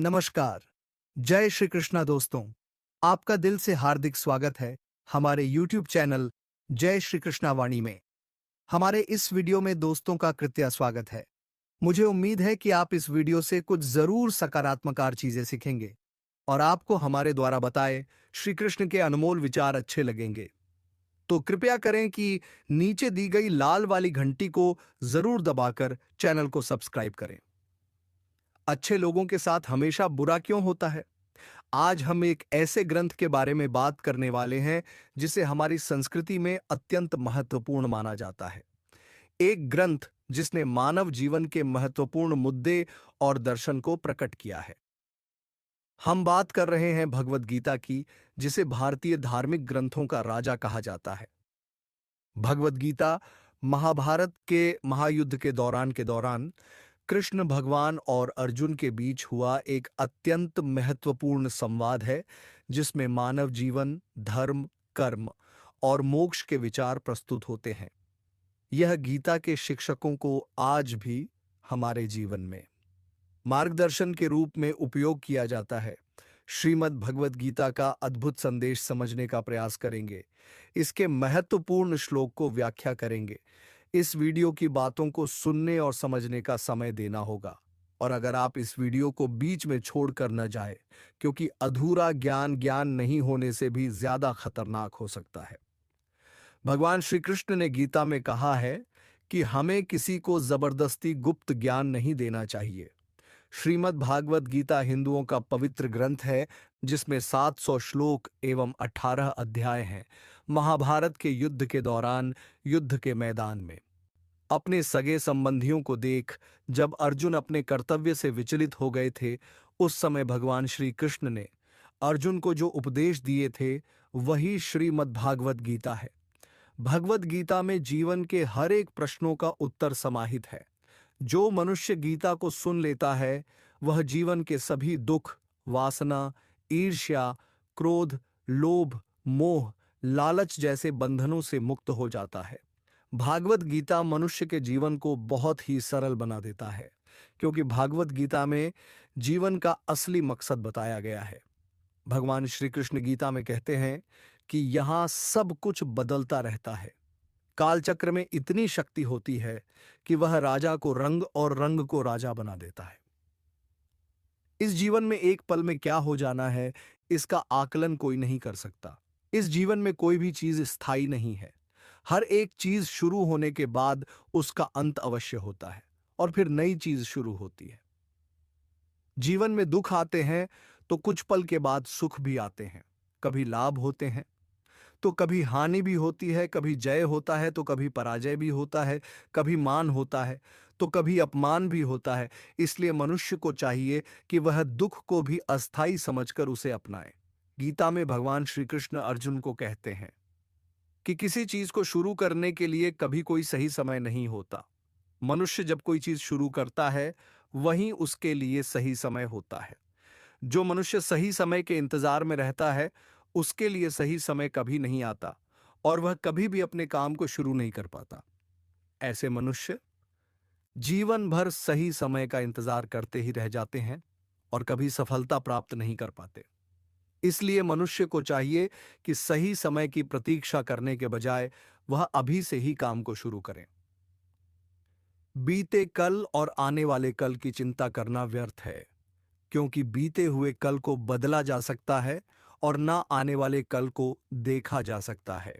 नमस्कार। जय श्री कृष्णा दोस्तों। आपका दिल से हार्दिक स्वागत है हमारे YouTube चैनल जय श्री कृष्णा वाणी में। हमारे इस वीडियो में दोस्तों का कृत्य स्वागत है। मुझे उम्मीद है कि आप इस वीडियो से कुछ जरूर सकारात्मक चीजें सीखेंगे और आपको हमारे द्वारा बताए श्री कृष्ण के अनमोल विचार अच्छे लगेंगे। तो कृपया करें कि नीचे दी गई लाल वाली घंटी को जरूर दबाकर चैनल को सब्सक्राइब करें। अच्छे लोगों के साथ हमेशा बुरा क्यों होता है? आज हम एक ऐसे ग्रंथ के बारे में बात करने वाले हैं जिसे हमारी संस्कृति में अत्यंत महत्वपूर्ण माना जाता है। एक ग्रंथ जिसने मानव जीवन के महत्वपूर्ण मुद्दे और दर्शन को प्रकट किया है। हम बात कर रहे हैं भगवद गीता की, जिसे भारतीय धार्मिक ग्रंथों का राजा कहा जाता है। भगवद गीता महाभारत के महायुद्ध के दौरान कृष्ण भगवान और अर्जुन के बीच हुआ एक अत्यंत महत्वपूर्ण संवाद है, जिसमें मानव जीवन, धर्म, कर्म और मोक्ष के विचार प्रस्तुत होते हैं। यह गीता के शिक्षकों को आज भी हमारे जीवन में मार्गदर्शन के रूप में उपयोग किया जाता है। श्रीमद् भगवद गीता का अद्भुत संदेश समझने का प्रयास करेंगे। इसके महत्वपूर्ण श्लोक को व्याख्या करेंगे। इस वीडियो की बातों को सुनने और समझने का समय देना होगा। और अगर आप इस वीडियो को बीच में छोड़कर न जाए, क्योंकि अधूरा ज्ञान ज्ञान नहीं होने से भी ज्यादा खतरनाक हो सकता है। भगवान श्री कृष्ण ने गीता में कहा है कि हमें किसी को जबरदस्ती गुप्त ज्ञान नहीं देना चाहिए। श्रीमद् भागवत गीता हिंदुओं का पवित्र ग्रंथ है, जिसमें 700 श्लोक एवं 18 अध्याय हैं। महाभारत के युद्ध के दौरान युद्ध के मैदान में अपने सगे संबंधियों को देख जब अर्जुन अपने कर्तव्य से विचलित हो गए थे, उस समय भगवान श्री कृष्ण ने अर्जुन को जो उपदेश दिए थे वही श्रीमद् भागवत गीता है। भगवत गीता में जीवन के हर एक प्रश्नों का उत्तर समाहित है। जो मनुष्य गीता को सुन लेता है वह जीवन के सभी दुख, वासना, ईर्ष्या, क्रोध, लोभ, मोह, लालच जैसे बंधनों से मुक्त हो जाता है। भागवत गीता मनुष्य के जीवन को बहुत ही सरल बना देता है, क्योंकि भागवत गीता में जीवन का असली मकसद बताया गया है। भगवान श्री कृष्ण गीता में कहते हैं कि यहाँ सब कुछ बदलता रहता है। कालचक्र में इतनी शक्ति होती है कि वह राजा को रंग और रंग को राजा बना देता है। इस जीवन में एक पल में क्या हो जाना है, इसका आकलन कोई नहीं कर सकता। इस जीवन में कोई भी चीज स्थायी नहीं है। हर एक चीज शुरू होने के बाद उसका अंत अवश्य होता है और फिर नई चीज शुरू होती है। जीवन में दुख आते हैं तो कुछ पल के बाद सुख भी आते हैं। कभी लाभ होते हैं तो कभी हानि भी होती है, कभी जय होता है तो कभी पराजय भी होता है, कभी मान होता है तो कभी अपमान भी होता है। इसलिए मनुष्य को चाहिए कि वह दुख को भी अस्थायी समझकर उसे अपनाए। गीता में भगवान श्री कृष्ण अर्जुन को कहते हैं कि किसी चीज को शुरू करने के लिए कभी कोई सही समय नहीं होता। मनुष्य जब कोई चीज शुरू करता है वहीं उसके लिए सही समय होता है। जो मनुष्य सही समय के इंतजार में रहता है उसके लिए सही समय कभी नहीं आता और वह कभी भी अपने काम को शुरू नहीं कर पाता। ऐसे मनुष्य जीवन भर सही समय का इंतजार करते ही रह जाते हैं और कभी सफलता प्राप्त नहीं कर पाते। इसलिए मनुष्य को चाहिए कि सही समय की प्रतीक्षा करने के बजाय वह अभी से ही काम को शुरू करें। बीते कल और आने वाले कल की चिंता करना व्यर्थ है, क्योंकि बीते हुए कल को बदला जा सकता है और ना आने वाले कल को देखा जा सकता है।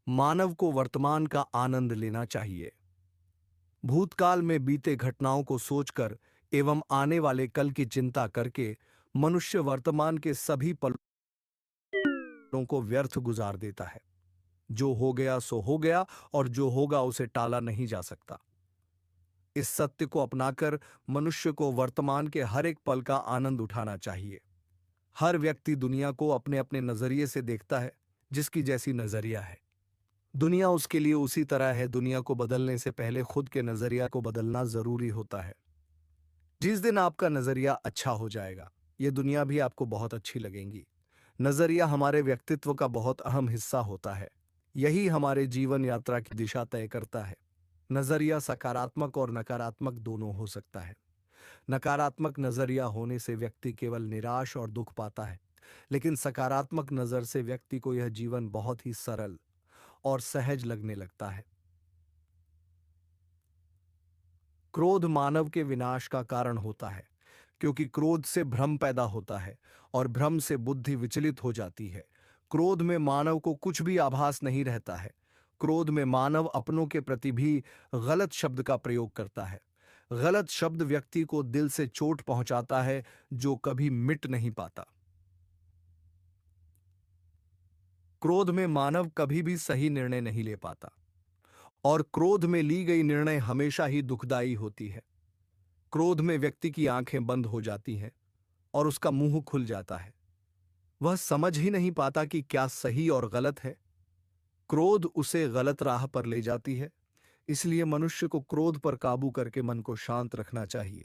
मानव को वर्तमान का आनंद लेना चाहिए। भूतकाल में बीते घटनाओं को सोचकर एवं आने वाले कल की चिंता करके मनुष्य वर्तमान के सभी पलों को व्यर्थ गुजार देता है। जो हो गया सो हो गया और जो होगा उसे टाला नहीं जा सकता। इस सत्य को अपनाकर मनुष्य को वर्तमान के हर एक पल का आनंद उठाना चाहिए। हर व्यक्ति दुनिया को अपने अपने नजरिए से देखता है, जिसकी जैसी नजरिया है दुनिया उसके लिए उसी तरह है। दुनिया को बदलने से पहले खुद के नजरिया को बदलना जरूरी होता है। जिस दिन आपका नजरिया अच्छा हो जाएगा, ये दुनिया भी आपको बहुत अच्छी लगेगी। नजरिया हमारे व्यक्तित्व का बहुत अहम हिस्सा होता है। यही हमारे जीवन यात्रा की दिशा तय करता है। नजरिया सकारात्मक और नकारात्मक दोनों हो सकता है। नकारात्मक नजरिया होने से व्यक्ति केवल निराश और दुख पाता है, लेकिन सकारात्मक नजर से व्यक्ति को यह जीवन बहुत ही सरल और सहज लगने लगता है। क्रोध मानव के विनाश का कारण होता है, क्योंकि क्रोध से भ्रम पैदा होता है और भ्रम से बुद्धि विचलित हो जाती है। क्रोध में मानव को कुछ भी आभास नहीं रहता है। क्रोध में मानव अपनों के प्रति भी गलत शब्द का प्रयोग करता है। गलत शब्द व्यक्ति को दिल से चोट पहुंचाता है, जो कभी मिट नहीं पाता। क्रोध में मानव कभी भी सही निर्णय नहीं ले पाता और क्रोध में ली गई निर्णय हमेशा ही दुखदाई होती है। क्रोध में व्यक्ति की आंखें बंद हो जाती हैं और उसका मुंह खुल जाता है। वह समझ ही नहीं पाता कि क्या सही और गलत है। क्रोध उसे गलत राह पर ले जाती है। इसलिए मनुष्य को क्रोध पर काबू करके मन को शांत रखना चाहिए।